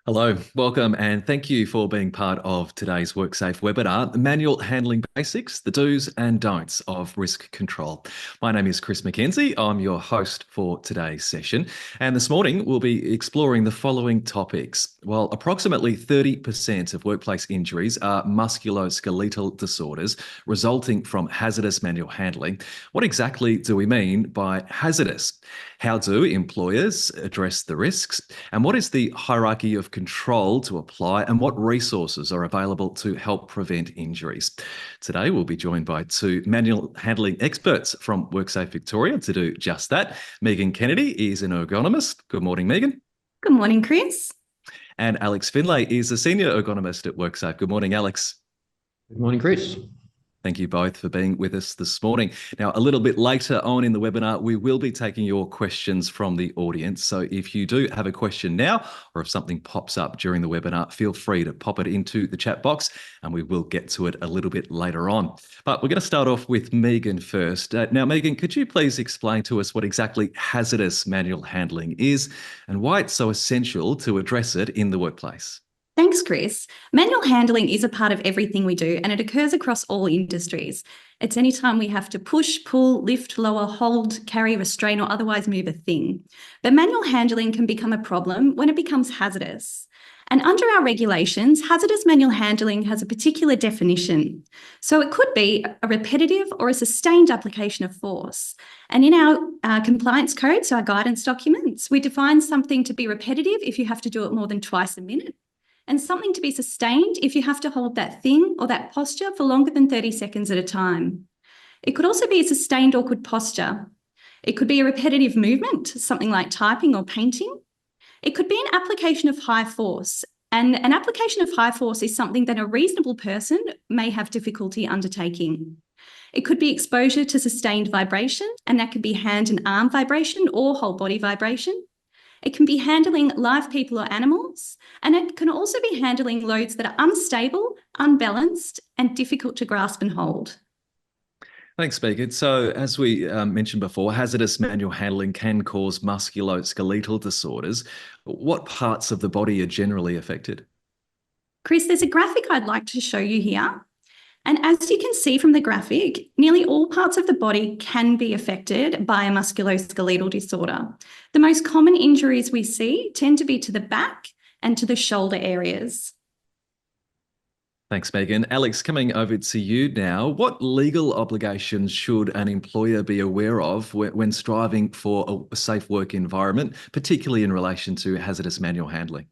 Hello, welcome, and thank you for being part of today's WorkSafe webinar, Manual Handling Basics, the Do's and Don'ts of Risk Control. My name is Chris McKenzie. I'm your host for today's session, and this morning we'll be exploring the following topics. Well, approximately 30% of workplace injuries are musculoskeletal disorders resulting from hazardous manual handling. What exactly do we mean by hazardous? How do employers address the risks? And what is the hierarchy of control to apply, and what resources are available to help prevent injuries? Today, we'll be joined by two manual handling experts from WorkSafe Victoria to do just that. Megan Kennedy is an ergonomist. Good morning, Megan. Good morning, Chris. And Alex Finlay is a senior ergonomist at WorkSafe. Good morning, Alex. Good morning, Chris. Thank you both for being with us this morning. Now, a little bit later on in the webinar, we will be taking your questions from the audience. So if you do have a question now, or if something pops up during the webinar, feel free to pop it into the chat box and we will get to it a little bit later on. But we're going to start off with Megan first. Now, Megan, could you please explain to us what exactly hazardous manual handling is and why it's so essential to address it in the workplace? Thanks, Chris. Manual handling is a part of everything we do, and it occurs across all industries. It's anytime we have to push, pull, lift, lower, hold, carry, restrain, or otherwise move a thing. But manual handling can become a problem when it becomes hazardous. And under our regulations, hazardous manual handling has a particular definition. So it could be a repetitive or a sustained application of force. And in our compliance code, so our guidance documents, we define something to be repetitive if you have to do it more than twice a minute, and something to be sustained if you have to hold that thing or that posture for longer than 30 seconds at a time. It could also be a sustained awkward posture. It could be a repetitive movement, something like typing or painting. It could be an application of high force, and an application of high force is something that a reasonable person may have difficulty undertaking. It could be exposure to sustained vibration, and that could be hand and arm vibration or whole body vibration. It can be handling live people or animals, and it can also be handling loads that are unstable, unbalanced, and difficult to grasp and hold. Thanks, Megan. So as we mentioned before, hazardous manual handling can cause musculoskeletal disorders. What parts of the body are generally affected? Chris, there's a graphic I'd like to show you here. And as you can see from the graphic, nearly all parts of the body can be affected by a musculoskeletal disorder. The most common injuries we see tend to be to the back and to the shoulder areas. Thanks, Megan. Alex, coming over to you now. What legal obligations should an employer be aware of when striving for a safe work environment, particularly in relation to hazardous manual handling?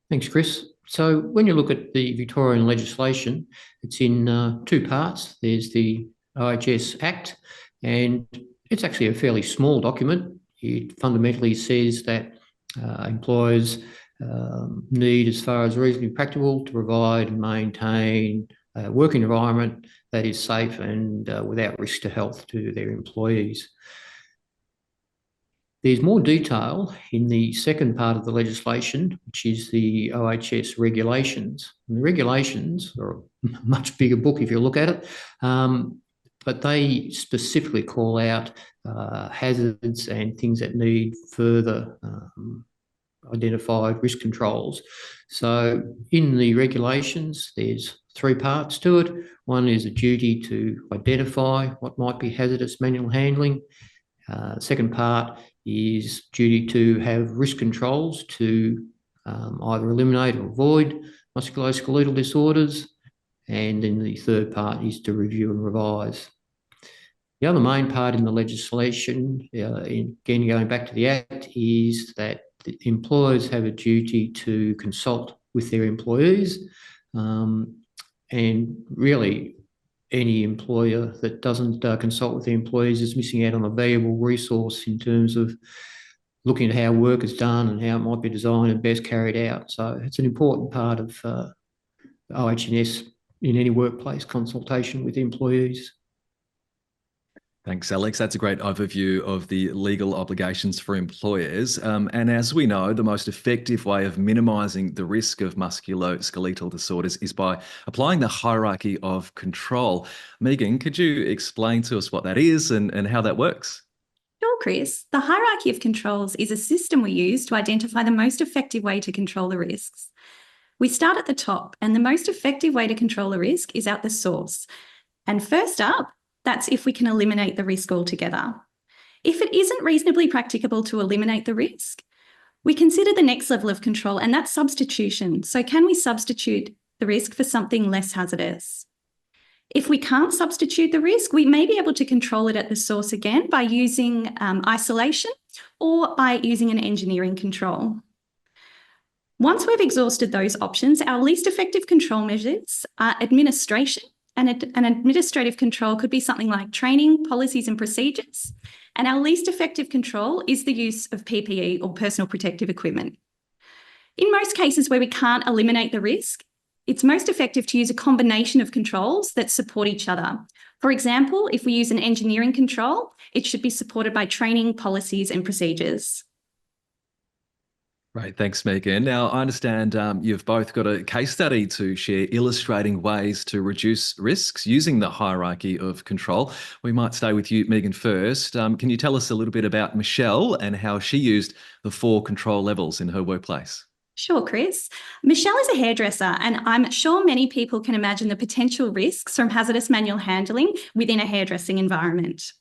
Thanks, Chris. So when you look at the Victorian legislation, it's in two parts. There's the OHS Act, and it's actually a fairly small document. It fundamentally says that employers need, as far as reasonably practical, to provide and maintain a working environment that is safe and without risk to health to their employees. There's more detail in the second part of the legislation, which is the OHS regulations. And the regulations are a much bigger book if you look at it, but they specifically call out hazards and things that need further identified risk controls. So in the regulations, there's three parts to it. One is a duty to identify what might be hazardous manual handling. Second part is duty to have risk controls to either eliminate or avoid musculoskeletal disorders. And then the third part is to review and revise. The other main part in the legislation, again going back to the Act, is that the employers have a duty to consult with their employees, and really any employer that doesn't consult with their employees is missing out on a valuable resource in terms of looking at how work is done and how it might be designed and best carried out. So it's an important part of OH&S in any workplace consultation with employees. Thanks, Alex. That's a great overview of the legal obligations for employers. And as we know, the most effective way of minimising the risk of musculoskeletal disorders is by applying the hierarchy of control. Megan, could you explain to us what that is and how that works? Sure, Sure, Chris. The hierarchy of controls is a system we use to identify the most effective way to control the risks. We start at the top, and the most effective way to control a risk is at the source. And first up, that's if we can eliminate the risk altogether. If it isn't reasonably practicable to eliminate the risk, we consider the next level of control, and that's substitution. So can we substitute the risk for something less hazardous? If we can't substitute the risk, we may be able to control it at the source again by using isolation or by using an engineering control. Once we've exhausted those options, our least effective control measures are administration, and an administrative control could be something like training, policies and procedures. And our least effective control is the use of PPE or personal protective equipment. In most cases where we can't eliminate the risk, it's most effective to use a combination of controls that support each other. For example, if we use an engineering control, it should be supported by training, policies and procedures. Right, thanks, Megan. Now, I understand you've both got a case study to share illustrating ways to reduce risks using the hierarchy of control. We might stay with you, Megan, first. Can you tell us a little bit about Michelle and how she used the 4 control levels in her workplace? Sure, Chris. Michelle is a hairdresser, and I'm sure many people can imagine the potential risks from hazardous manual handling within a hairdressing environment.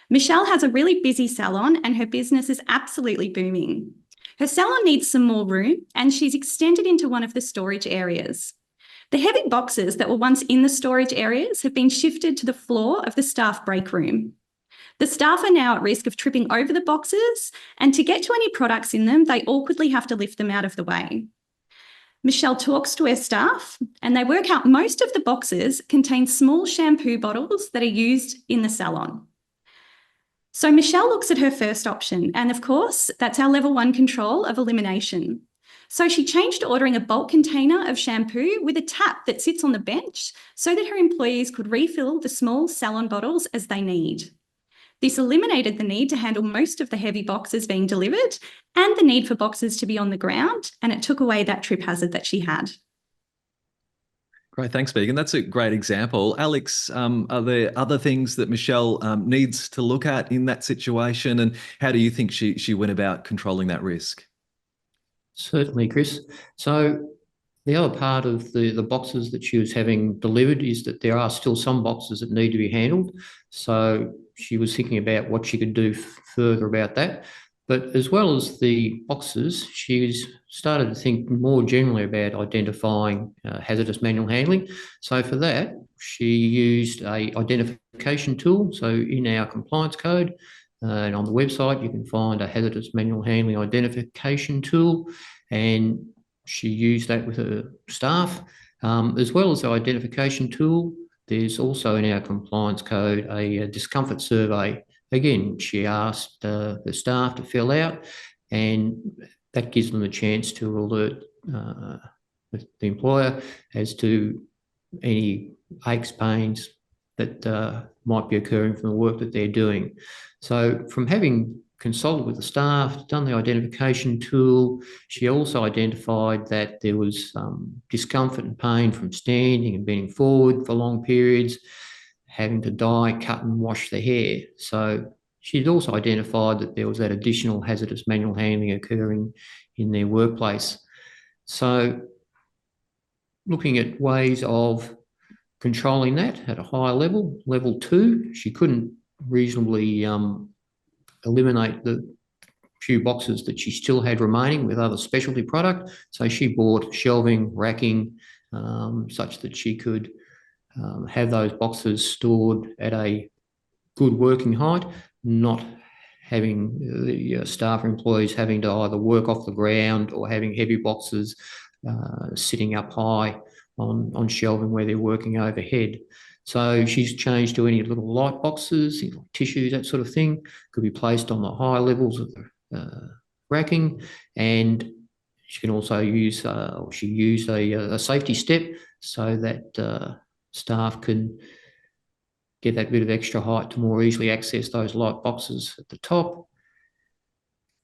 Michelle has a really busy salon and her business is absolutely booming. Her salon needs some more room and she's extended into one of the storage areas. The heavy boxes that were once in the storage areas have been shifted to the floor of the staff break room. The staff are now at risk of tripping over the boxes, and to get to any products in them, they awkwardly have to lift them out of the way. Michelle talks to her staff and they work out most of the boxes contain small shampoo bottles that are used in the salon. So Michelle looks at her first option, and of course, that's our level 1 control of elimination. So she changed to ordering a bulk container of shampoo with a tap that sits on the bench so that her employees could refill the small salon bottles as they need. This eliminated the need to handle most of the heavy boxes being delivered and the need for boxes to be on the ground, and it took away that trip hazard that she had. Great, thanks, Megan. That's a great example. Alex, are there other things that Michelle needs to look at in that situation, and how do you think she went about controlling that risk? Certainly, Chris. So the other part of the boxes that she was having delivered is that there are still some boxes that need to be handled. So she was thinking about what she could do further about that. But as well as the boxes, she's started to think more generally about identifying hazardous manual handling. So for that, she used an identification tool. So in our compliance code and on the website, you can find a hazardous manual handling identification tool, and she used that with her staff. As well as the identification tool, there's also in our compliance code a discomfort survey. Again, she asked the staff to fill out, and that gives them a chance to alert the employer as to any aches, pains that might be occurring from the work that they're doing. So from having consulted with the staff, done the identification tool, she also identified that there was discomfort and pain from standing and bending forward for long periods, having to dye, cut and wash the hair. So she'd also identified that there was that additional hazardous manual handling occurring in their workplace. So looking at ways of controlling that at a higher level, level 2, she couldn't reasonably eliminate the few boxes that she still had remaining with other specialty product. So she bought shelving, racking, such that she could have those boxes stored at a good working height, not having the staff or employees having to either work off the ground or having heavy boxes sitting up high on shelving where they're working overhead. So she's changed to any little light boxes, tissues, that sort of thing, could be placed on the higher levels of the racking. And she can also use, she used a safety step so that staff can get that bit of extra height to more easily access those light boxes at the top.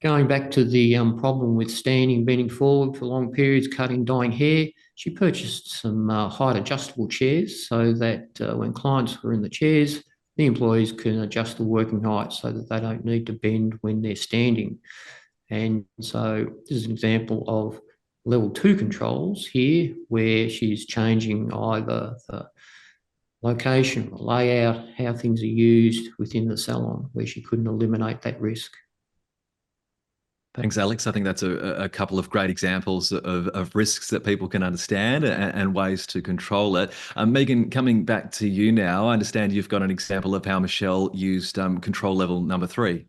Going back to the problem with standing, bending forward for long periods, cutting, dyeing hair, she purchased some height adjustable chairs so that when clients were in the chairs, the employees can adjust the working height so that they don't need to bend when they're standing. And so this is an example of level 2 controls here, where she's changing either the location, the layout, how things are used within the salon, where she couldn't eliminate that risk. Thanks, Alex. I think that's a couple of great examples of risks that people can understand and ways to control it. Megan, coming back to you now, I understand you've got an example of how Michelle used control level number 3.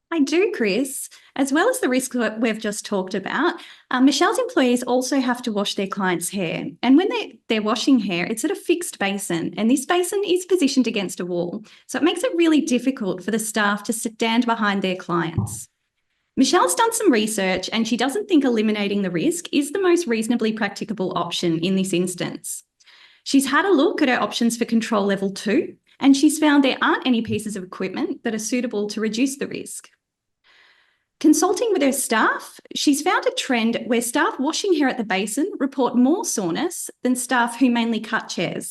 I do, Chris. As well as the risk that we've just talked about, Michelle's employees also have to wash their clients' hair. And when they're washing hair, it's at a fixed basin, and this basin is positioned against a wall. So it makes it really difficult for the staff to stand behind their clients. Michelle's done some research, and she doesn't think eliminating the risk is the most reasonably practicable option in this instance. She's had a look at her options for control level 2, and she's found there aren't any pieces of equipment that are suitable to reduce the risk. Consulting with her staff, she's found a trend where staff washing hair at the basin report more soreness than staff who mainly cut hair.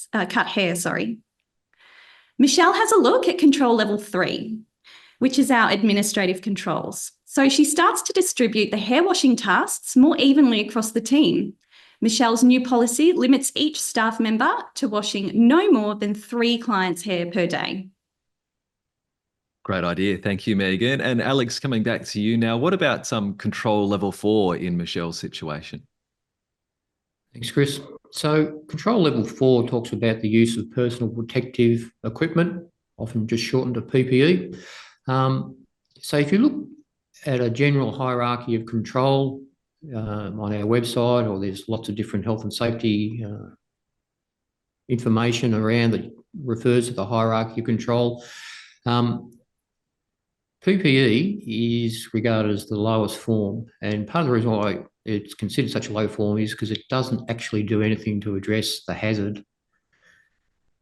Michelle has a look at control level 3, which is our administrative controls. So she starts to distribute the hair washing tasks more evenly across the team. Michelle's new policy limits each staff member to washing no more than 3 clients' hair per day. Great idea. Thank you, Megan. And Alex, coming back to you now, what about some control level 4 in Michelle's situation? Thanks, Chris. So control level 4 talks about the use of personal protective equipment, often just shortened to PPE. So if you look at a general hierarchy of control on our website, or there's lots of different health and safety information around that refers to the hierarchy of control, PPE is regarded as the lowest form, and part of the reason why it's considered such a low form is because it doesn't actually do anything to address the hazard.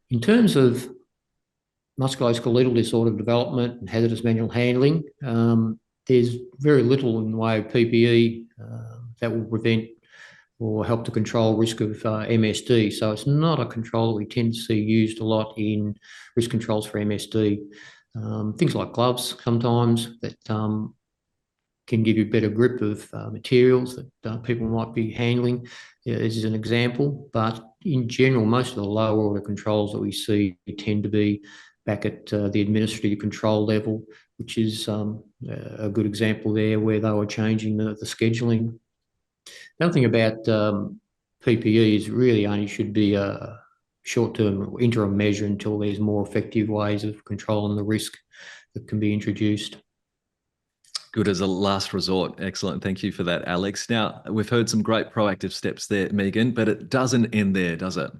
In terms of musculoskeletal disorder development and hazardous manual handling, there's very little in the way of PPE that will prevent or help to control risk of MSD. So it's not a control that we tend to see used a lot in risk controls for MSD. Things like gloves sometimes that can give you better grip of materials that people might be handling. This is an example, but in general, most of the lower order controls that we see tend to be back at the administrative control level, which is a good example there where they were changing the scheduling. The other thing about PPE is really only should be a short-term interim measure until there's more effective ways of controlling the risk that can be introduced. Good as a last resort. Excellent. Thank you for that, Alex. Now, we've heard some great proactive steps there, Megan, but it doesn't end there, does it?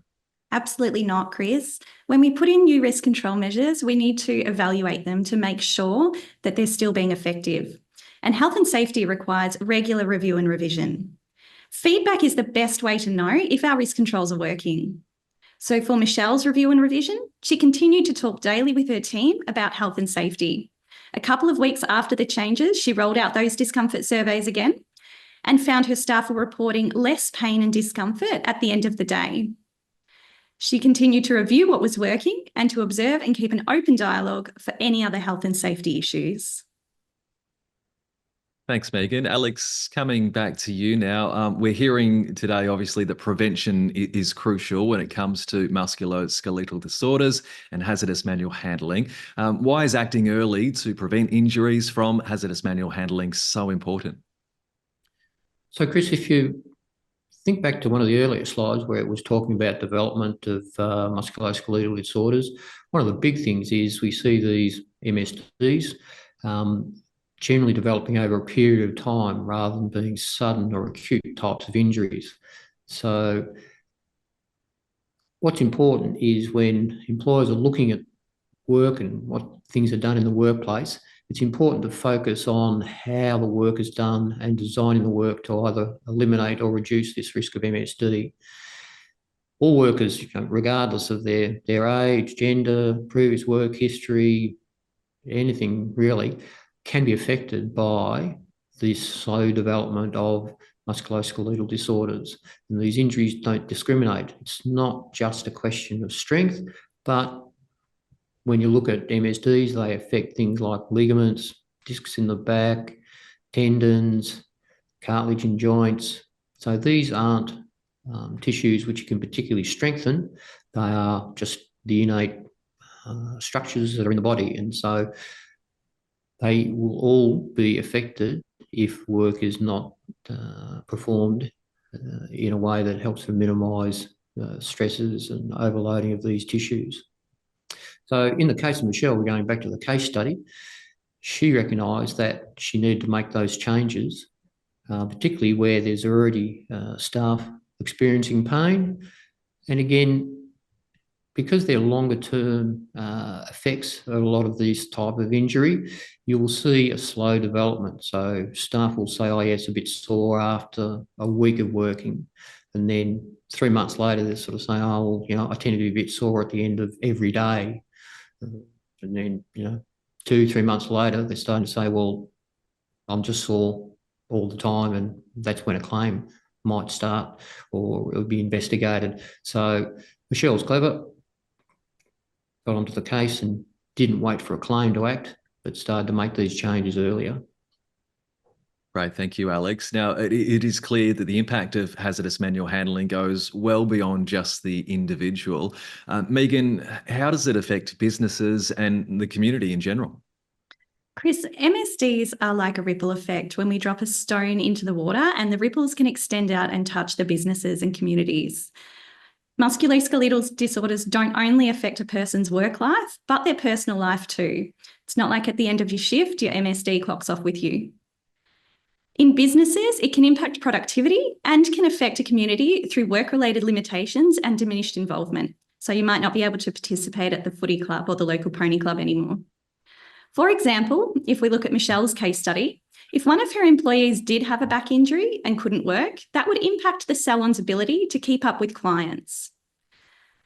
Absolutely not, Chris. When we put in new risk control measures, we need to evaluate them to make sure that they're still being effective. And health and safety requires regular review and revision. Feedback is the best way to know if our risk controls are working. So for Michelle's review and revision, she continued to talk daily with her team about health and safety. A couple of weeks after the changes, she rolled out those discomfort surveys again and found her staff were reporting less pain and discomfort at the end of the day. She continued to review what was working and to observe and keep an open dialogue for any other health and safety issues. Thanks, Megan. Alex, coming back to you now. We're hearing today, obviously, that prevention is crucial when it comes to musculoskeletal disorders and hazardous manual handling. Why is acting early to prevent injuries from hazardous manual handling so important? So, Chris, if you think back to one of the earlier slides where it was talking about development of musculoskeletal disorders, one of the big things is we see these MSDs generally developing over a period of time rather than being sudden or acute types of injuries. So what's important is when employers are looking at work and what things are done in the workplace, it's important to focus on how the work is done and designing the work to either eliminate or reduce this risk of MSD. All workers, regardless of their age, gender, previous work history, anything really, can be affected by this slow development of musculoskeletal disorders. And these injuries don't discriminate. It's not just a question of strength, but when you look at MSDs, they affect things like ligaments, discs in the back, tendons, cartilage in joints. So these aren't tissues which you can particularly strengthen. They are just the innate structures that are in the body. And so they will all be affected if work is not performed in a way that helps to minimise stresses and overloading of these tissues. So in the case of Michelle, we're going back to the case study, she recognised that she needed to make those changes, particularly where there's already staff experiencing pain. And again, because they're longer term effects of a lot of these type of injury, you will see a slow development. So staff will say, oh yeah, it's a bit sore after a week of working. And then 3 months later, they're sort of saying, oh, well, I tend to be a bit sore at the end of every day. And then, 2-3 months later, they're starting to say, well, I'm just sore all the time. And that's when a claim might start or it'll be investigated. So Michelle's clever, got onto the case and didn't wait for a claim to act, but started to make these changes earlier. Right, thank you, Alex. Now, it is clear that the impact of hazardous manual handling goes well beyond just the individual. Megan, how does it affect businesses and the community in general? Chris, MSDs are like a ripple effect when we drop a stone into the water, and the ripples can extend out and touch the businesses and communities. Musculoskeletal disorders don't only affect a person's work life, but their personal life too. It's not like at the end of your shift, your MSD clocks off with you. In businesses, it can impact productivity and can affect a community through work-related limitations and diminished involvement. So you might not be able to participate at the footy club or the local pony club anymore. For example, if we look at Michelle's case study, if one of her employees did have a back injury and couldn't work, that would impact the salon's ability to keep up with clients.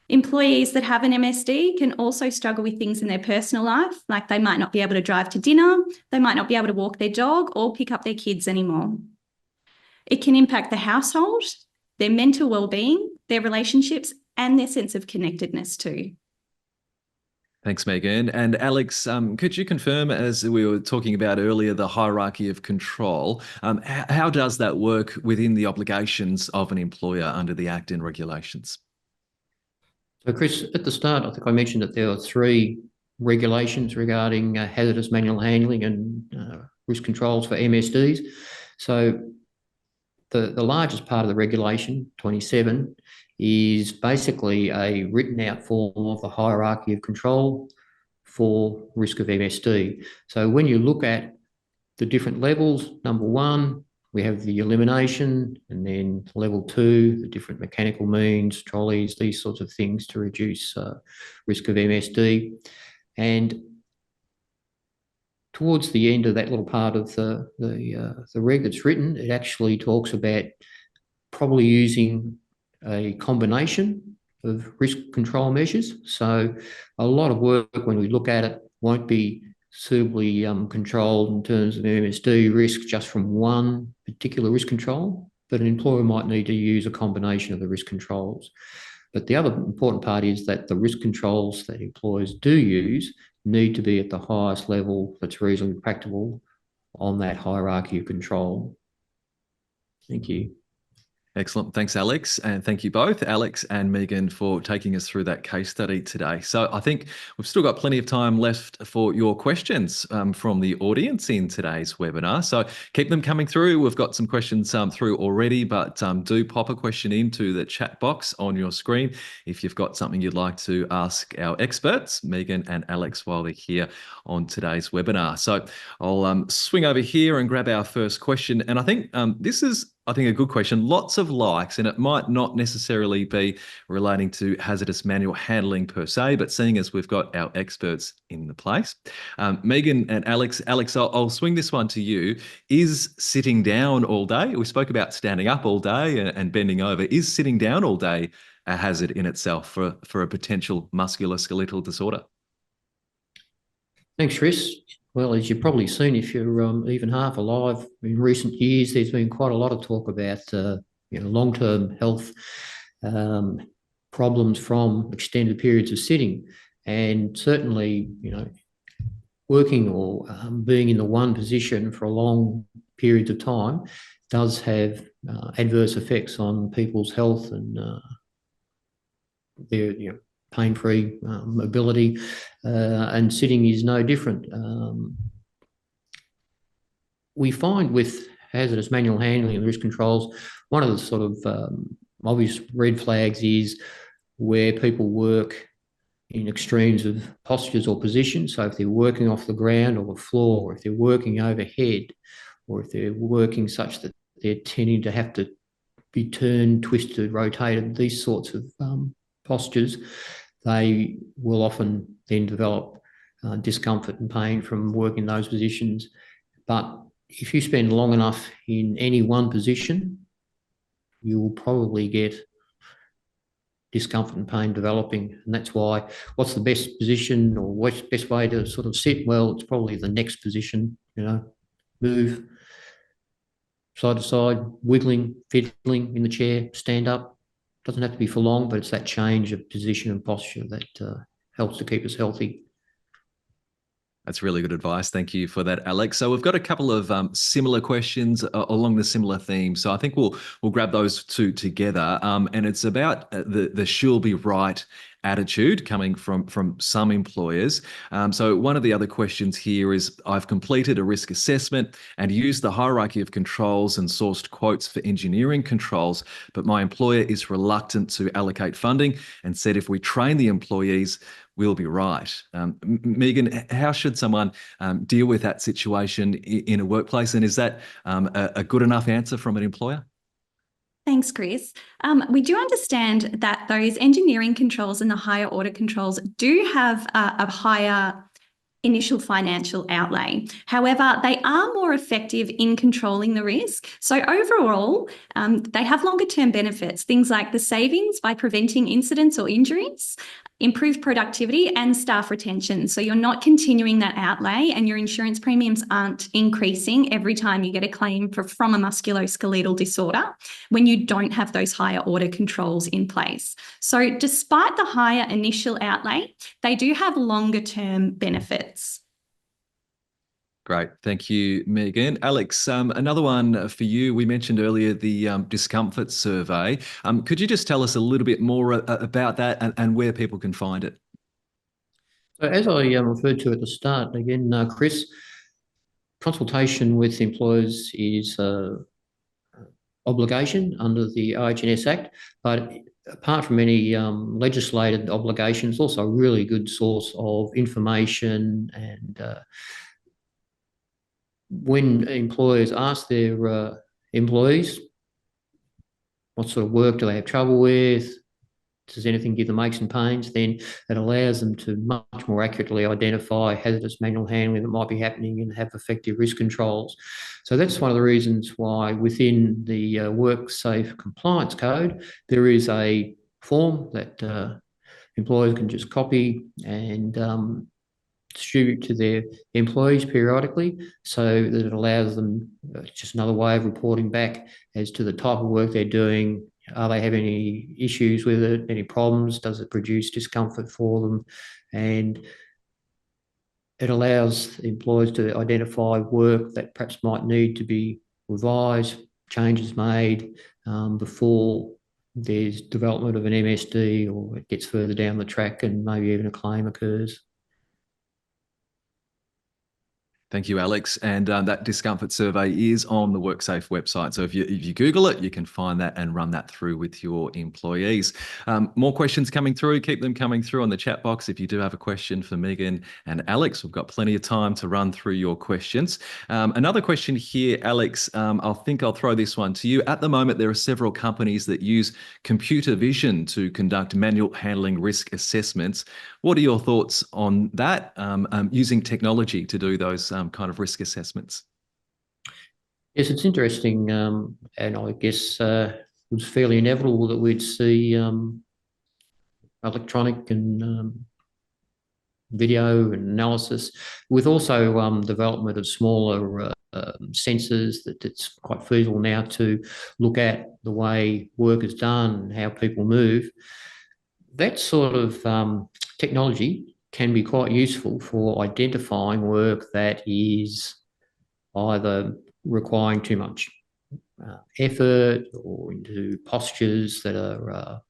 Employees that have an MSD can also struggle with things in their personal life, like they might not be able to drive to dinner, they might not be able to walk their dog or pick up their kids anymore. It can impact the household, their mental well-being, their relationships, and their sense of connectedness too. Thanks, Megan. And Alex, could you confirm, as we were talking about earlier, the hierarchy of control, how does that work within the obligations of an employer under the Act and regulations? So Chris, at the start, I think I mentioned that there are 3 regulations regarding hazardous manual handling and risk controls for MSDs. So the largest part of the regulation, 27, is basically a written out form of the hierarchy of control for risk of MSD. So when you look at the different levels, number 1, we have the elimination, and then level 2, the different mechanical means, trolleys, these sorts of things to reduce risk of MSD. And towards the end of that little part of the reg that's written, it actually talks about probably using a combination of risk control measures. So a lot of work, when we look at it, won't be suitably controlled in terms of MSD risk just from one particular risk control, but an employer might need to use a combination of the risk controls. But the other important part is that the risk controls that employers do use need to be at the highest level that's reasonably practicable on that hierarchy of control. Thank you. Excellent. Thanks, Alex. And thank you both, Alex and Megan, for taking us through that case study today. So I think we've still got plenty of time left for your questions from the audience in today's webinar. So keep them coming through. We've got some questions through already, but do pop a question into the chat box on your screen if you've got something you'd like to ask our experts, Megan and Alex, while they're here on today's webinar. So I'll swing over here and grab our first question. And I think this is a good question. Lots of likes, and it might not necessarily be relating to hazardous manual handling per se, but seeing as we've got our experts in the place. Megan and Alex, I'll swing this one to you. Is sitting down all day, we spoke about standing up all day and bending over, is sitting down all day a hazard in itself for a potential musculoskeletal disorder? Thanks, Chris. Well, as you've probably seen, if you're even half alive, in recent years, there's been quite a lot of talk about long-term health problems from extended periods of sitting. And certainly, working or being in the one position for a long period of time does have adverse effects on people's health and their pain-free mobility, and sitting is no different. We find with hazardous manual handling and risk controls, one of the sort of obvious red flags is where people work in extremes of postures or positions. So if they're working off the ground or the floor, or if they're working overhead, or if they're working such that they're tending to have to be turned, twisted, rotated, these sorts of postures, they will often then develop discomfort and pain from working those positions. But if you spend long enough in any one position, you will probably get discomfort and pain developing. And that's why, what's the best position or what's the best way to sort of sit? Well, it's probably the next position, move side to side, wiggling, fiddling in the chair, stand up. Doesn't have to be for long, but it's that change of position and posture that helps to keep us healthy. That's really good advice. Thank you for that, Alex. So we've got a couple of similar questions along the similar theme. So I think we'll grab those two together. And it's about the she'll be right attitude coming from some employers. So one of the other questions here is, I've completed a risk assessment and used the hierarchy of controls and sourced quotes for engineering controls, but my employer is reluctant to allocate funding and said if we train the employees, we'll be right. Megan, how should someone deal with that situation in a workplace? And is that a good enough answer from an employer? Thanks, Chris. We do understand that those engineering controls and the higher order controls do have a higher initial financial outlay. However, they are more effective in controlling the risk. So overall, they have longer term benefits, things like the savings by preventing incidents or injuries, improved productivity and staff retention. So you're not continuing that outlay and your insurance premiums aren't increasing every time you get a claim from a musculoskeletal disorder when you don't have those higher order controls in place. So despite the higher initial outlay, they do have longer term benefits. Great. Thank you, Megan. Alex, another one for you. We mentioned earlier the discomfort survey. Could you just tell us a little bit more about that and where people can find it? So as I referred to at the start, again, Chris, consultation with employers is obligation under the OH&S Act, but apart from any legislated obligations, also a really good source of information. And when employers ask their employees what sort of work do they have trouble with, does anything give them aches and pains, then it allows them to much more accurately identify hazardous manual handling that might be happening and have effective risk controls. So that's one of the reasons why within the WorkSafe Compliance Code, there is a form that employers can just copy and distribute to their employees periodically, so that it allows them just another way of reporting back as to the type of work they're doing. Are they having any issues with it, any problems? Does it produce discomfort for them? And it allows employers to identify work that perhaps might need to be revised, changes made before there's development of an MSD or it gets further down the track and maybe even a claim occurs. Thank you, Alex. And that discomfort survey is on the WorkSafe website. So if you Google it, you can find that and run that through with your employees. More questions coming through. Keep them coming through on the chat box. If you do have a question for Megan and Alex, we've got plenty of time to run through your questions. Another question here, Alex, I think I'll throw this one to you. At the moment, there are several companies that use computer vision to conduct manual handling risk assessments. What are your thoughts on that, using technology to do those kind of risk assessments? Yes, it's interesting, and I guess it was fairly inevitable that we'd see electronic and video and analysis, with also development of smaller sensors that it's quite feasible now to look at the way work is done and how people move. That sort of technology can be quite useful for identifying work that is either requiring too much effort or into postures that are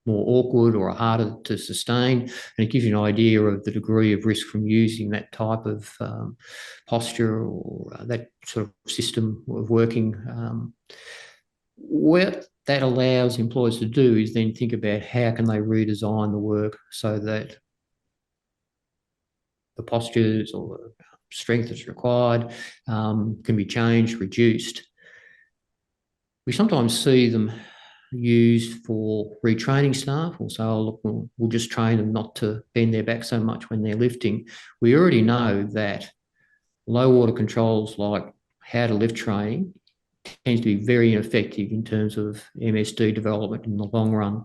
more awkward or harder to sustain. And it gives you an idea of the degree of risk from using that type of posture or that sort of system of working. What that allows employers to do is then think about how can they redesign the work so that the postures or the strength that's required can be changed, reduced. We sometimes see them used for retraining staff. We'll say, oh, look, we'll just train them not to bend their back so much when they're lifting. We already know that low water controls like how to lift training tends to be very ineffective in terms of MSD development in the long run.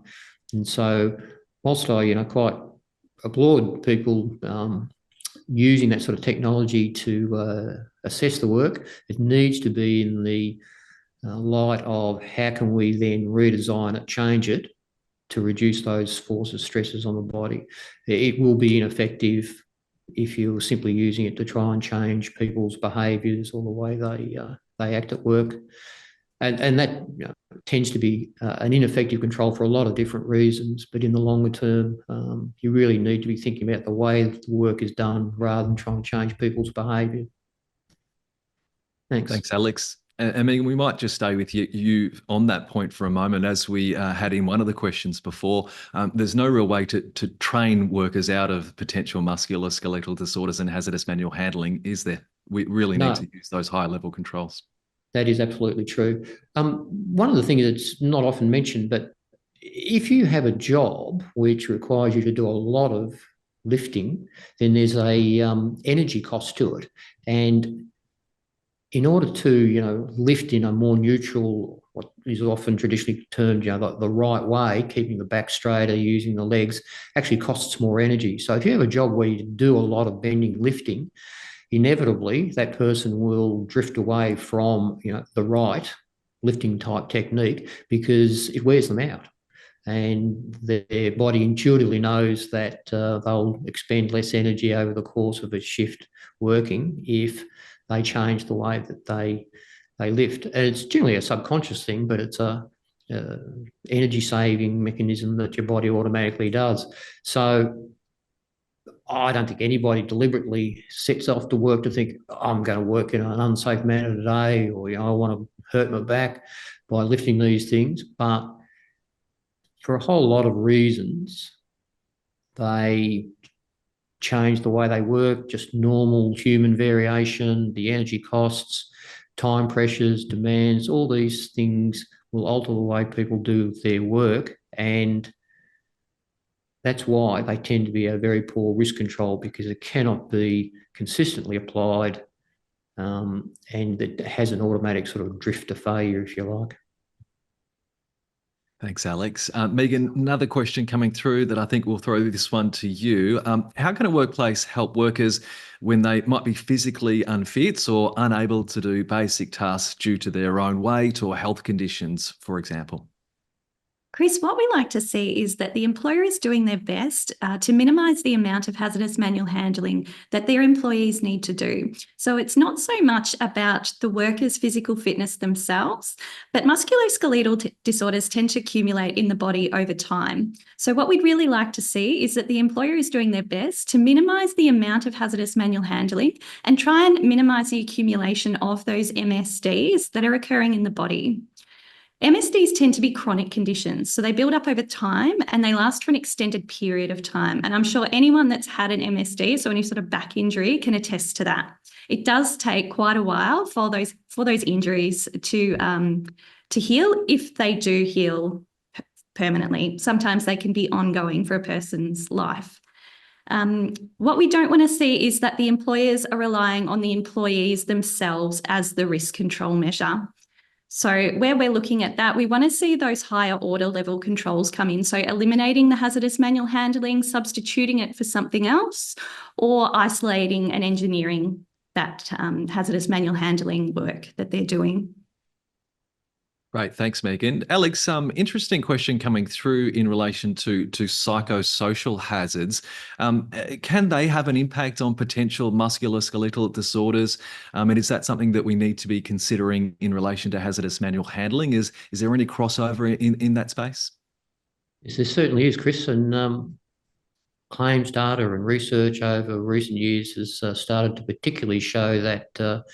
And so whilst I, quite applaud people using that sort of technology to assess the work, it needs to be in the light of how can we then redesign it, change it to reduce those forces, stresses on the body. It will be ineffective if you're simply using it to try and change people's behaviours or the way they act at work. And that tends to be an ineffective control for a lot of different reasons. But in the longer term, you really need to be thinking about the way the work is done rather than trying to change people's behaviour. Thanks. Thanks, Alex. I mean, we might just stay with you on that point for a moment. As we had in one of the questions before, there's no real way to train workers out of potential musculoskeletal disorders and hazardous manual handling, is there? We really need to use those higher level controls. That is absolutely true. One of the things that's not often mentioned, but if you have a job which requires you to do a lot of lifting, then there's a energy cost to it. And in order to, lift in a more neutral, what is often traditionally termed, the right way, keeping the back straighter, using the legs, actually costs more energy. So if you have a job where you do a lot of bending, lifting, inevitably that person will drift away from, the right lifting type technique because it wears them out. And their body intuitively knows that they'll expend less energy over the course of a shift working if they change the way that they lift. And it's generally a subconscious thing, but it's a energy saving mechanism that your body automatically does. So I don't think anybody deliberately sets off to work to think, I'm going to work in an unsafe manner today, or I want to hurt my back by lifting these things. But for a whole lot of reasons, they change the way they work, just normal human variation, the energy costs, time pressures, demands, all these things will alter the way people do their work. And that's why they tend to be a very poor risk control, because it cannot be consistently applied and it has an automatic sort of drift to failure, if you like. Thanks, Alex. Megan, another question coming through that I think we'll throw this one to you. How can a workplace help workers when they might be physically unfit or unable to do basic tasks due to their own weight or health conditions, for example? Chris, what we like to see is that the employer is doing their best to minimise the amount of hazardous manual handling that their employees need to do. So it's not so much about the workers' physical fitness themselves, but musculoskeletal disorders tend to accumulate in the body over time. So what we'd really like to see is that the employer is doing their best to minimise the amount of hazardous manual handling and try and minimise the accumulation of those MSDs that are occurring in the body. MSDs tend to be chronic conditions, so they build up over time and they last for an extended period of time. And I'm sure anyone that's had an MSD, so any sort of back injury, can attest to that. It does take quite a while for those injuries to heal, if they do heal permanently. Sometimes they can be ongoing for a person's life. What we don't want to see is that the employers are relying on the employees themselves as the risk control measure. So where we're looking at that, we want to see those higher order level controls come in. So eliminating the hazardous manual handling, substituting it for something else, or isolating and engineering that hazardous manual handling work that they're doing. Great, thanks, Megan. Alex, interesting question coming through in relation to psychosocial hazards. Can they have an impact on potential musculoskeletal disorders? And is that something that we need to be considering in relation to hazardous manual handling? Is there any crossover in that space? Yes, there certainly is, Chris, and claims data and research over recent years has started to particularly show that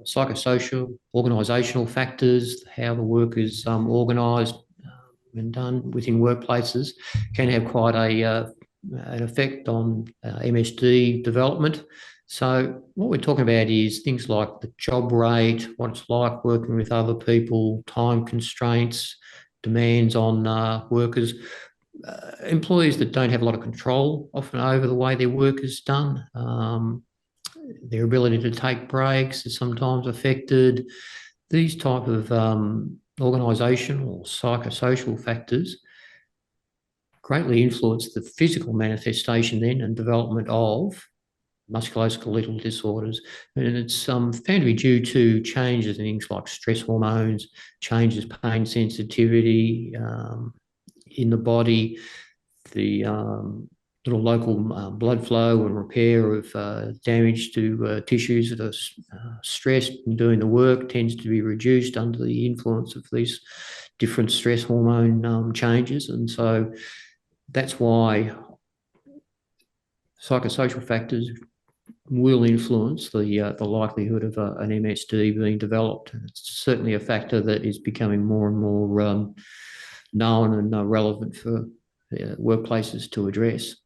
psychosocial, organisational factors, how the work is organised and done within workplaces can have quite an effect on MSD development. So what we're talking about is things like the job rate, what it's like working with other people, time constraints, demands on workers, employees that don't have a lot of control often over the way their work is done. Their ability to take breaks is sometimes affected. These type of organisational or psychosocial factors greatly influence the physical manifestation then and development of musculoskeletal disorders. And it's found to be due to changes in things like stress hormones, changes pain sensitivity in the body, the little local blood flow and repair of damage to tissues that are stressed and doing the work tends to be reduced under the influence of these different stress hormone changes. And so that's why psychosocial factors will influence the likelihood of an MSD being developed. And it's certainly a factor that is becoming more and more known and relevant for workplaces to address.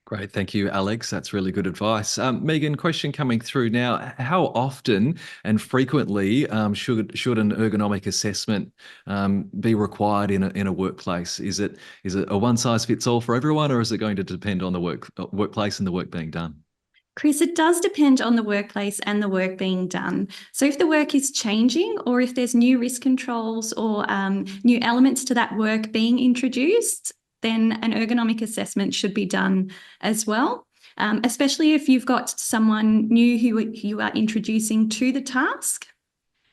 Great. Thank you, Alex. That's really good advice. Megan, question coming through now. How often and frequently should an ergonomic assessment be required in a workplace? Is it a one size fits all for everyone, or is it going to depend on the workplace and the work being done? Chris, it does depend on the workplace and the work being done. So if the work is changing or if there's new risk controls or new elements to that work being introduced, then an ergonomic assessment should be done as well, especially if you've got someone new who you are introducing to the task.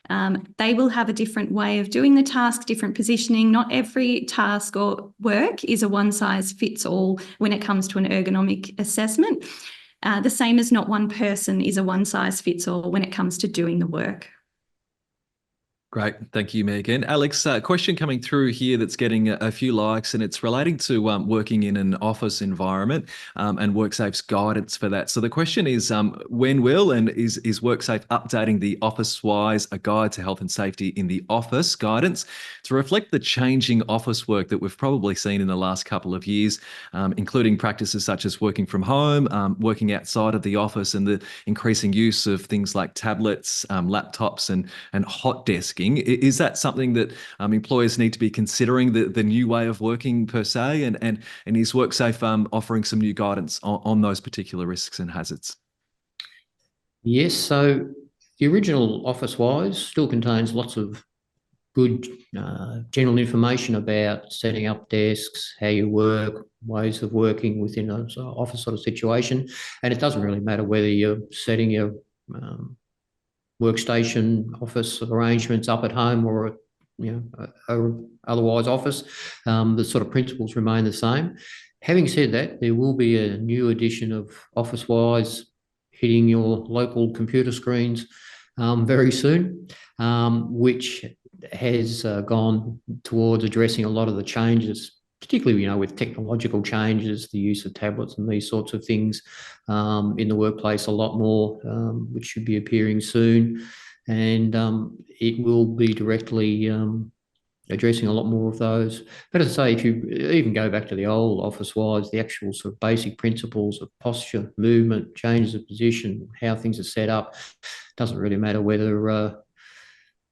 They will have a different way of doing the task, different positioning. Not every task or work is a one size fits all when it comes to an ergonomic assessment. The same as not one person is a one size fits all when it comes to doing the work. Great. Thank you, Megan. Alex, question coming through here that's getting a few likes, and it's relating to working in an office environment and WorkSafe's guidance for that. So the question is, when will and is WorkSafe updating the Office-wise a guide to health and safety in the office guidance to reflect the changing office work that we've probably seen in the last couple of years, including practices such as working from home, working outside of the office, and the increasing use of things like tablets, laptops, and hot desking? Is that something that employers need to be considering, the new way of working per se? And is WorkSafe offering some new guidance on those particular risks and hazards? Yes, so the original Office-wise still contains lots of good general information about setting up desks, how you work, ways of working within an office sort of situation. And it doesn't really matter whether you're setting your workstation office arrangements up at home or otherwise office. The sort of principles remain the same. Having said that, there will be a new edition of Office-wise hitting your local computer screens very soon, which has gone towards addressing a lot of the changes, particularly, with technological changes, the use of tablets and these sorts of things in the workplace a lot more, which should be appearing soon. And it will be directly addressing a lot more of those. But as I say, if you even go back to the old Office-wise, the actual sort of basic principles of posture, movement, changes of position, how things are set up, doesn't really matter whether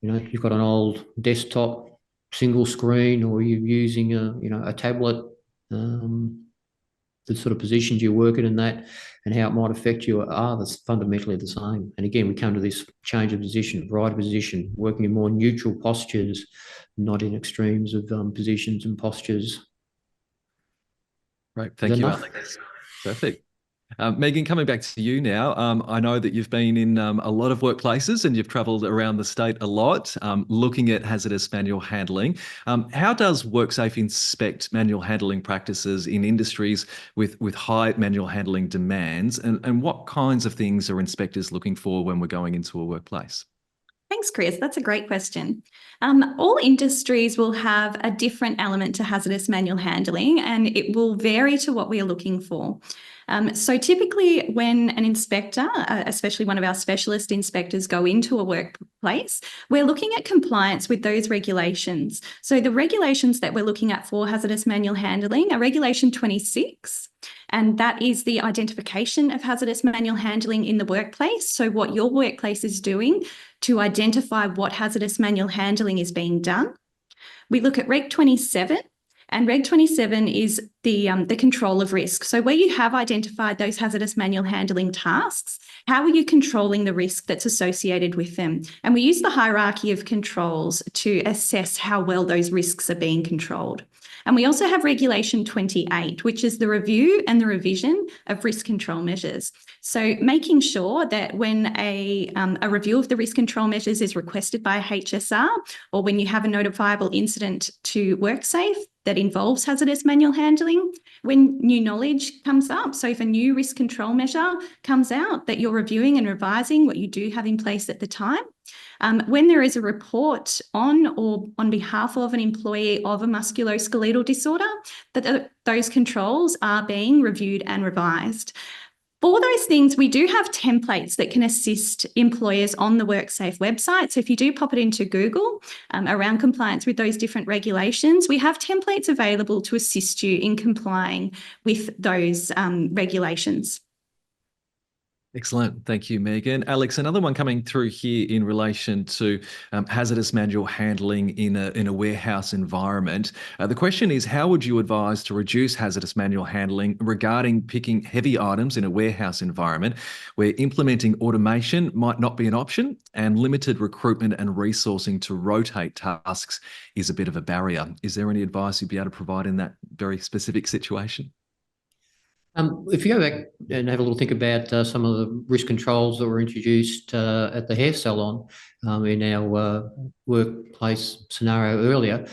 you've got an old desktop single screen or you're using a tablet, the sort of positions you work in and that and how it might affect you are fundamentally the same. And again, we come to this change of position, right position, working in more neutral postures, not in extremes of positions and postures. Right. Thank you, Alex. Perfect. Megan, coming back to you now, I know that you've been in a lot of workplaces and you've travelled around the state a lot, looking at hazardous manual handling. How does WorkSafe inspect manual handling practices in industries with high manual handling demands, and what kinds of things are inspectors looking for when we're going into a workplace? Thanks, Chris. That's a great question. All industries will have a different element to hazardous manual handling, and it will vary to what we are looking for. So typically when an inspector, especially one of our specialist inspectors, go into a workplace, we're looking at compliance with those regulations. So the regulations that we're looking at for hazardous manual handling are Regulation 26, and that is the identification of hazardous manual handling in the workplace. So what your workplace is doing to identify what hazardous manual handling is being done. We look at Reg 27, and Reg 27 is the control of risk. So where you have identified those hazardous manual handling tasks, how are you controlling the risk that's associated with them? And we use the hierarchy of controls to assess how well those risks are being controlled. And we also have Regulation 28, which is the review and the revision of risk control measures. So making sure that when a review of the risk control measures is requested by a HSR, or when you have a notifiable incident to WorkSafe that involves hazardous manual handling, when new knowledge comes up, so if a new risk control measure comes out that you're reviewing and revising what you do have in place at the time, when there is a report on or on behalf of an employee of a musculoskeletal disorder, that those controls are being reviewed and revised. For those things, we do have templates that can assist employers on the WorkSafe website. So if you do pop it into Google around compliance with those different regulations, we have templates available to assist you in complying with those regulations. Excellent. Thank you, Megan. Alex, another one coming through here in relation to hazardous manual handling in a warehouse environment. The question is, how would you advise to reduce hazardous manual handling regarding picking heavy items in a warehouse environment where implementing automation might not be an option and limited recruitment and resourcing to rotate tasks is a bit of a barrier? Is there any advice you'd be able to provide in that very specific situation? If you go back and have a little think about some of the risk controls that were introduced at the hair salon in our workplace scenario earlier,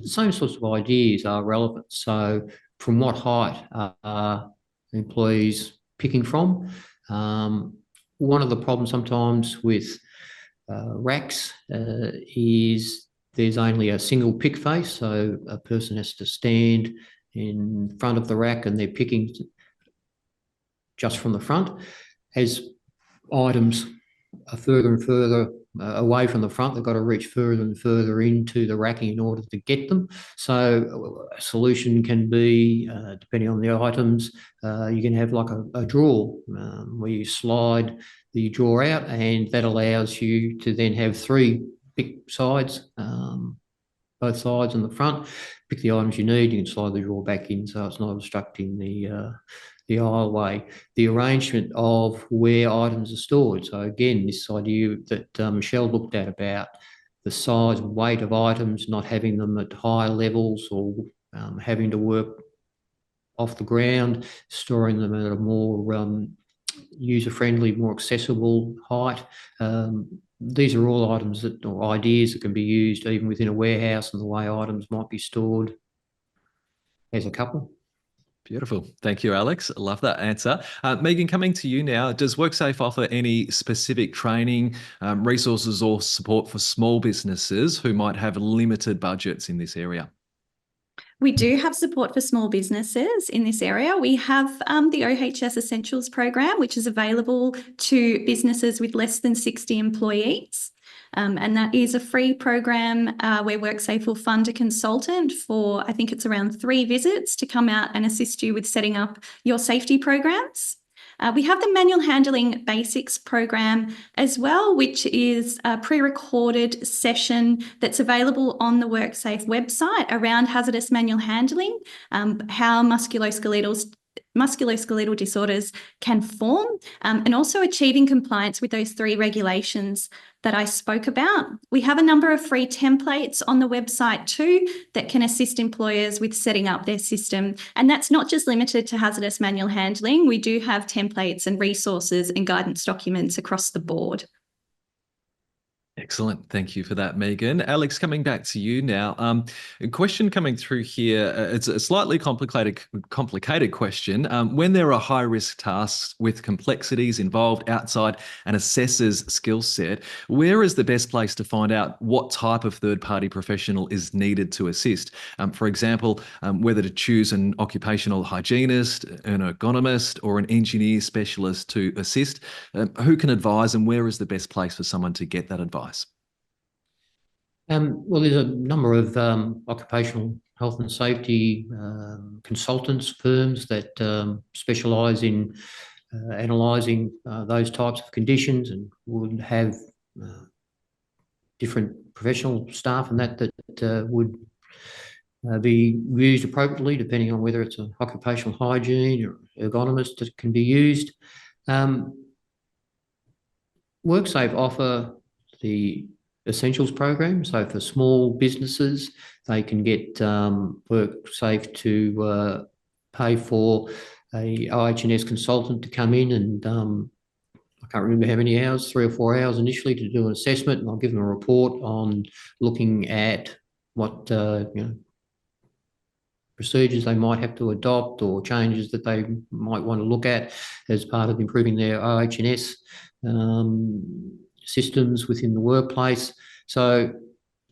the same sorts of ideas are relevant. So from what height are employees picking from? One of the problems sometimes with racks is there's only a single pick face, so a person has to stand in front of the rack and they're picking just from the front. As items are further and further away from the front, they've got to reach further and further into the racking in order to get them. So a solution can be, depending on the items, you can have like a drawer where you slide the drawer out, and that allows you to then have three big sides, both sides and the front. Pick the items you need, you can slide the drawer back in so it's not obstructing the aisleway. The arrangement of where items are stored. So again, this idea that Michelle looked at about the size and weight of items, not having them at high levels or having to work off the ground, storing them at a more user-friendly, more accessible height. These are all items or ideas that can be used even within a warehouse, and the way items might be stored as a couple. Beautiful. Thank you, Alex. I love that answer. Megan, coming to you now, does WorkSafe offer any specific training, resources or support for small businesses who might have limited budgets in this area? We do have support for small businesses in this area. We have the OHS Essentials program, which is available to businesses with less than 60 employees. And that is a free program where WorkSafe will fund a consultant for, I think it's around 3 visits to come out and assist you with setting up your safety programs. We have the Manual Handling Basics program as well, which is a pre-recorded session that's available on the WorkSafe website around hazardous manual handling, how musculoskeletal musculoskeletal disorders can form, and also achieving compliance with those 3 regulations that I spoke about. We have a number of free templates on the website too that can assist employers with setting up their system. And that's not just limited to hazardous manual handling. We do have templates and resources and guidance documents across the board. Excellent. Thank you for that, Megan. Alex, coming back to you now. A question coming through here. It's a slightly complicated question. When there are high-risk tasks with complexities involved outside an assessor's skill set, where is the best place to find out what type of third-party professional is needed to assist? For example, whether to choose an occupational hygienist, an ergonomist, or an engineer specialist to assist. Who can advise, and where is the best place for someone to get that advice? Well, there's a number of occupational health and safety consultants firms that specialise in analysing those types of conditions, and would have different professional staff and that would be used appropriately depending on whether it's an occupational hygiene or ergonomist that can be used. WorkSafe offer the Essentials program. So for small businesses, they can get WorkSafe to pay for a OH&S consultant to come in and I can't remember how many hours, 3 or 4 hours initially, to do an assessment, and I'll give them a report on looking at what procedures they might have to adopt or changes that they might want to look at as part of improving their OH&S systems within the workplace. So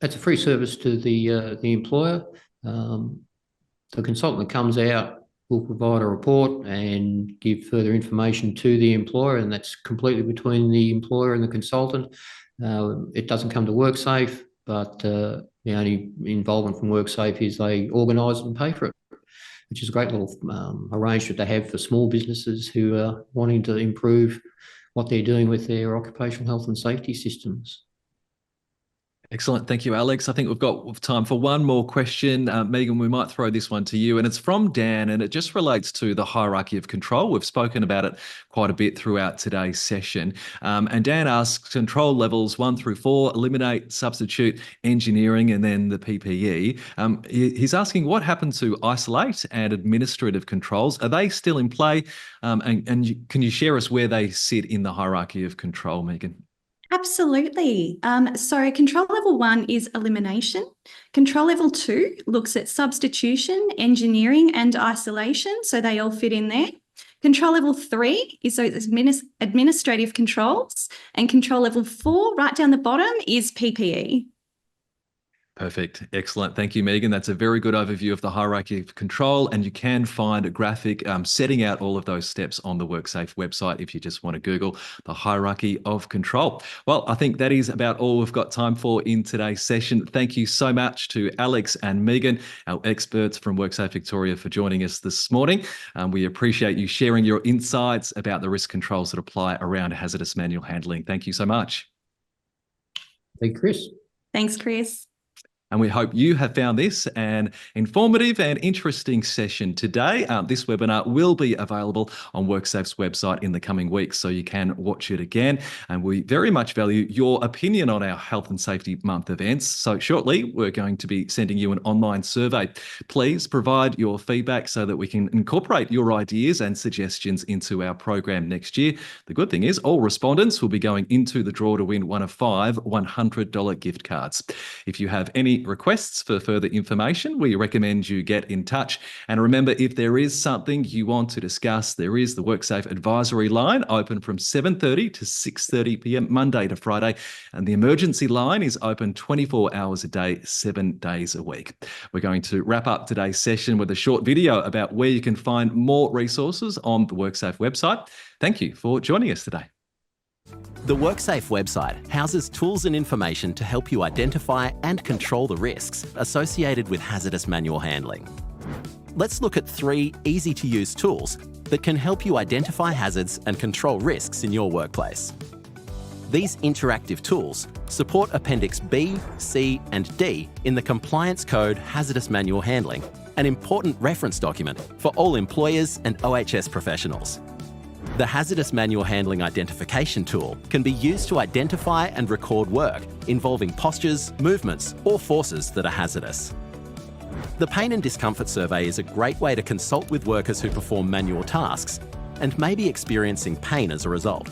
that's a free service to the employer. The consultant that comes out will provide a report and give further information to the employer, and that's completely between the employer and the consultant. It doesn't come to WorkSafe, but the only involvement from WorkSafe is they organise and pay for it, which is a great little arrangement to have for small businesses who are wanting to improve what they're doing with their occupational health and safety systems. Excellent. Thank you, Alex. I think we've got time for one more question. Megan, we might throw this one to you, and it's from Dan, and it just relates to the hierarchy of control. We've spoken about it quite a bit throughout today's session. And Dan asks, control levels 1 through 4, eliminate, substitute, engineering, and then the PPE. He's asking what happened to isolate and administrative controls. Are they still in play? And can you share us where they sit in the hierarchy of control, Megan? Absolutely. So control level 1 is elimination. Control level 2 looks at substitution, engineering, and isolation. So they all fit in there. Control level 3 is those administrative controls. And control level 4, right down the bottom, is PPE. Perfect. Excellent. Thank you, Megan. That's a very good overview of the hierarchy of control, and you can find a graphic setting out all of those steps on the WorkSafe website if you just want to Google the hierarchy of control. Well, I think that is about all we've got time for in today's session. Thank you so much to Alex and Megan, our experts from WorkSafe Victoria, for joining us this morning. We appreciate you sharing your insights about the risk controls that apply around hazardous manual handling. Thank you so much. Thank you, Chris. Thanks, Chris. And we hope you have found this an informative and interesting session today. This webinar will be available on WorkSafe's website in the coming weeks, so you can watch it again. And we very much value your opinion on our Health and Safety Month events. So shortly, we're going to be sending you an online survey. Please provide your feedback so that we can incorporate your ideas and suggestions into our program next year. The good thing is all respondents will be going into the draw to win one of 5 $100 gift cards. If you have any requests for further information, we recommend you get in touch. And remember, if there is something you want to discuss, there is the WorkSafe advisory line open from 7:30 to 6:30 p.m. Monday to Friday. And the emergency line is open 24 hours a day, 7 days a week. We're going to wrap up today's session with a short video about where you can find more resources on the WorkSafe website. Thank you for joining us today. The WorkSafe website houses tools and information to help you identify and control the risks associated with hazardous manual handling. Let's look at 3 easy-to-use tools that can help you identify hazards and control risks in your workplace. These interactive tools support Appendix B, C, and D in the Compliance Code Hazardous Manual Handling an important reference document for all employers and OHS professionals. The Hazardous Manual Handling Identification tool can be used to identify and record work involving postures, movements, or forces that are hazardous. The Pain and Discomfort Survey is a great way to consult with workers who perform manual tasks and may be experiencing pain as a result.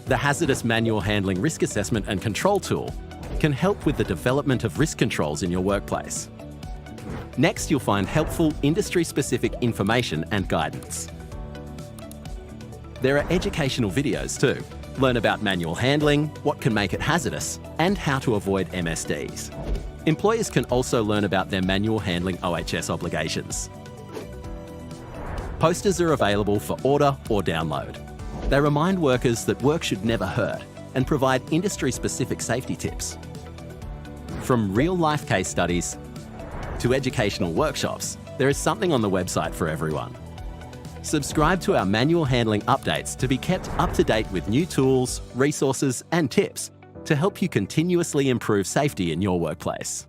The Hazardous Manual Handling Risk Assessment and Control tool can help with the development of risk controls in your workplace. Next, you'll find helpful industry-specific information and guidance. There are educational videos too. Learn about manual handling, what can make it hazardous, and how to avoid MSDs. Employers can also learn about their manual handling OHS obligations. Posters are available for order or download. They remind workers that work should never hurt and provide industry-specific safety tips. From real-life case studies to educational workshops, there is something on the website for everyone. Subscribe to our manual handling updates to be kept up to date with new tools, resources, and tips to help you continuously improve safety in your workplace.